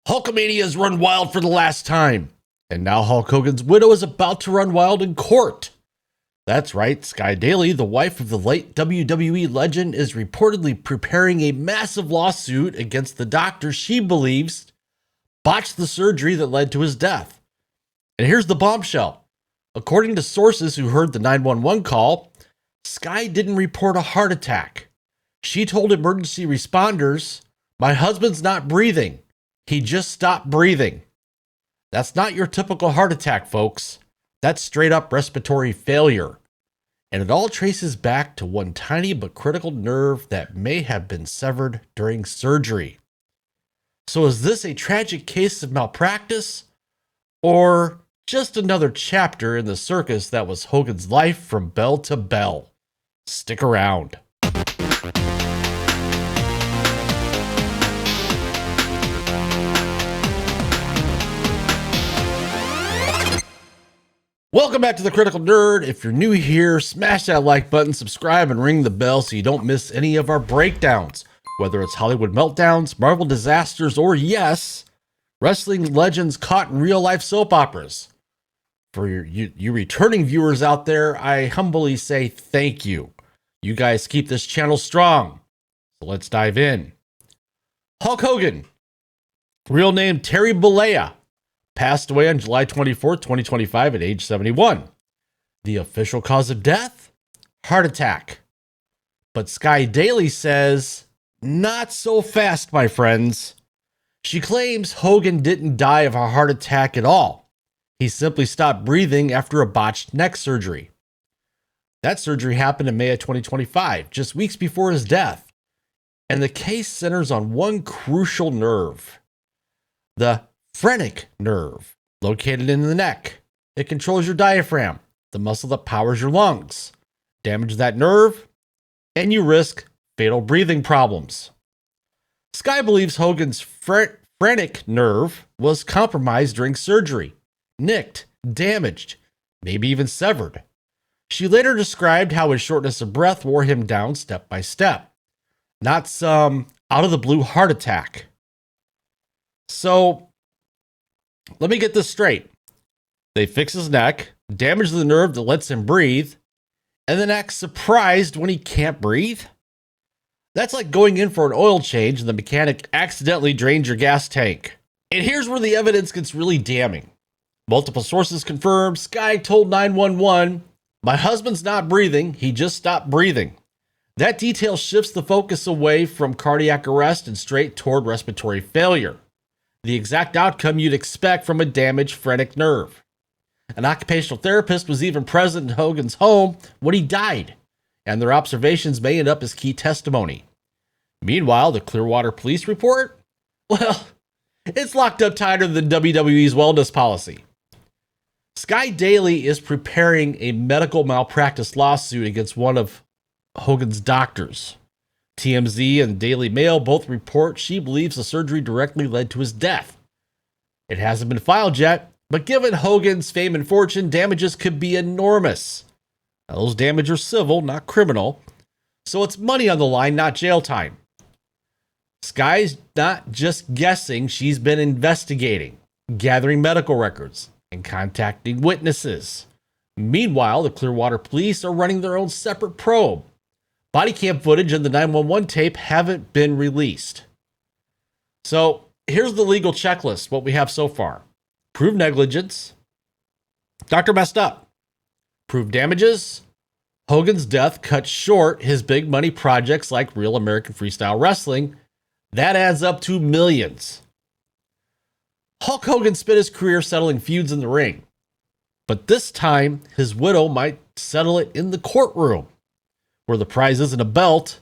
Hulkamania has run wild for the last time, and now Hulk Hogan's widow is about to run wild in court. That's right, Sky Daly, the wife of the late WWE legend, is reportedly preparing a massive lawsuit against the doctor she believes botched the surgery that led to his death. And here's the bombshell. According to sources who heard the 911 call, Sky didn't report a heart attack. She told emergency responders, "My husband's not breathing. He just stopped breathing." That's not your typical heart attack, folks. That's straight up respiratory failure. And it all traces back to one tiny but critical nerve that may have been severed during surgery. So is this a tragic case of malpractice? Or just another chapter in the circus that was Hogan's life from bell to bell? Stick around. Welcome back to The Critical Nerd. If you're new here, smash that like button, subscribe, and ring the bell so you don't miss any of our breakdowns. Whether it's Hollywood meltdowns, Marvel disasters, or yes, wrestling legends caught in real-life soap operas. For you returning viewers out there, I humbly say thank you. You guys keep this channel strong. So let's dive in. Hulk Hogan, real name Terry Bollea, passed away on July 24th, 2025 at age 71. The official cause of death? Heart attack. But Sky Daly says, not so fast, my friends. She claims Hogan didn't die of a heart attack at all. He simply stopped breathing after a botched neck surgery. That surgery happened in May of 2025, just weeks before his death. And the case centers on one crucial nerve, the phrenic nerve, located in the neck. It controls your diaphragm, the muscle that powers your lungs. Damage that nerve, and you risk fatal breathing problems. Sky believes Hogan's phrenic nerve was compromised during surgery, nicked, damaged, maybe even severed. She later described how his shortness of breath wore him down step by step, not some out-of-the-blue heart attack. So, let me get this straight. They fix his neck, damage the nerve that lets him breathe, and then act surprised when he can't breathe? That's like going in for an oil change and the mechanic accidentally drains your gas tank. And here's where the evidence gets really damning. Multiple sources confirm Sky told 911, "My husband's not breathing, he just stopped breathing." That detail shifts the focus away from cardiac arrest and straight toward respiratory failure. The exact outcome you'd expect from a damaged phrenic nerve. An occupational therapist was even present in Hogan's home when he died, and their observations may end up as key testimony. Meanwhile, the Clearwater Police report? Well, it's locked up tighter than WWE's wellness policy. Sky Daly is preparing a medical malpractice lawsuit against one of Hogan's doctors. TMZ and Daily Mail both report she believes the surgery directly led to his death. It hasn't been filed yet, but given Hogan's fame and fortune, damages could be enormous. Now, those damages are civil, not criminal, so it's money on the line, not jail time. Sky's not just guessing, she's been investigating, gathering medical records, and contacting witnesses. Meanwhile, the Clearwater Police are running their own separate probe. Body cam footage and the 911 tape haven't been released. So here's the legal checklist, what we have so far. Prove negligence. Doctor messed up. Prove damages. Hogan's death cut short his big money projects like Real American Freestyle Wrestling. That adds up to millions. Hulk Hogan spent his career settling feuds in the ring. But this time, his widow might settle it in the courtroom, where the prize isn't a belt,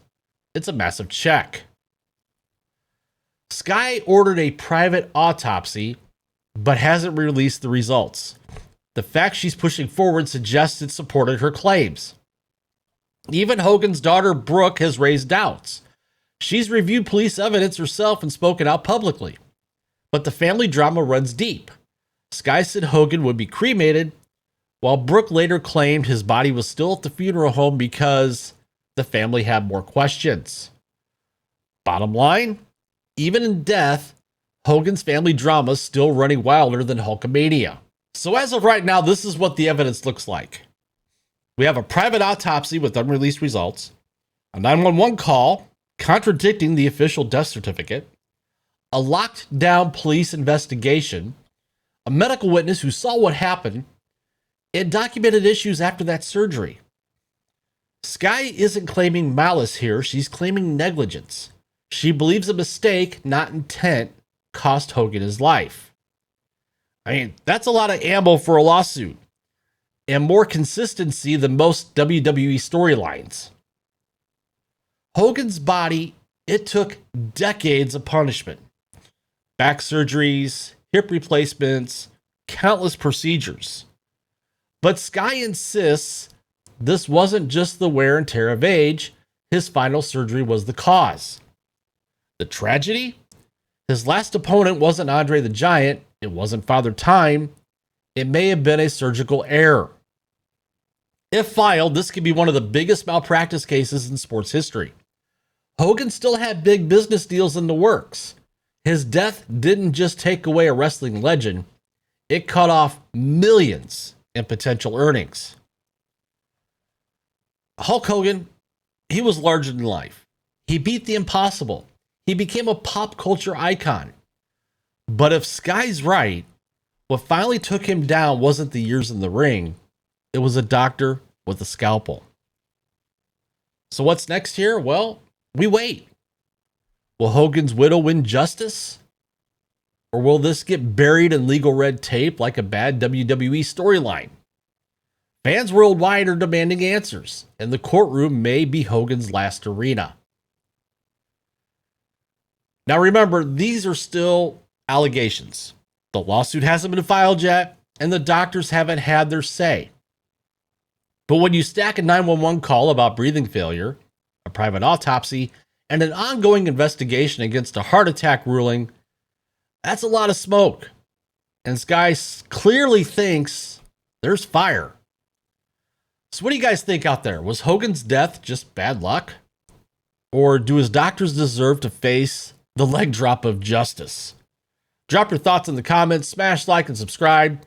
it's a massive check. Sky ordered a private autopsy, but hasn't released the results. The fact she's pushing forward suggests it supported her claims. Even Hogan's daughter, Brooke, has raised doubts. She's reviewed police evidence herself and spoken out publicly. But the family drama runs deep. Sky said Hogan would be cremated, while Brooke later claimed his body was still at the funeral home because the family had more questions. Bottom line, even in death, Hogan's family drama is still running wilder than Hulkamania. So as of right now, this is what the evidence looks like. We have a private autopsy with unreleased results, a 911 call contradicting the official death certificate, a locked down police investigation, a medical witness who saw what happened, and documented issues after that surgery. Skye isn't claiming malice here, she's claiming negligence. She believes a mistake, not intent, cost Hogan his life. I mean, that's a lot of ammo for a lawsuit, and more consistency than most WWE storylines. Hogan's body, it took decades of punishment. Back surgeries, hip replacements, countless procedures. But Skye insists this wasn't just the wear and tear of age, his final surgery was the cause. The tragedy? His last opponent wasn't Andre the Giant, it wasn't Father Time, it may have been a surgical error. If filed, this could be one of the biggest malpractice cases in sports history. Hogan still had big business deals in the works. His death didn't just take away a wrestling legend, it cut off millions in potential earnings. Hulk Hogan, he was larger than life. He beat the impossible. He became a pop culture icon. But if Skye's right, what finally took him down wasn't the years in the ring, it was a doctor with a scalpel. So what's next here? Well, we wait. Will Hogan's widow win justice? Or will this get buried in legal red tape like a bad WWE storyline? Fans worldwide are demanding answers, and the courtroom may be Hogan's last arena. Now remember, these are still allegations. The lawsuit hasn't been filed yet, and the doctors haven't had their say. But when you stack a 911 call about breathing failure, a private autopsy, and an ongoing investigation against a heart attack ruling, that's a lot of smoke. And Skye clearly thinks there's fire. So what do you guys think out there? Was Hogan's death just bad luck? Or do his doctors deserve to face the leg drop of justice? Drop your thoughts in the comments, smash like and subscribe.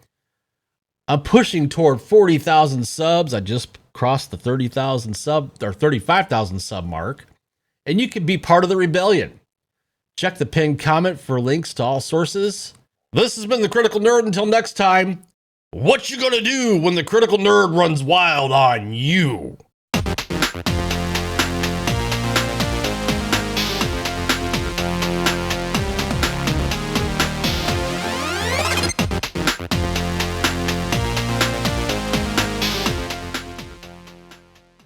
I'm pushing toward 40,000 subs. I just crossed the 30,000 sub or 35,000 sub mark. And you can be part of the rebellion. Check the pinned comment for links to all sources. This has been the Critical Nerd. Until next time, what you gonna do when the Critical Nerd runs wild on you?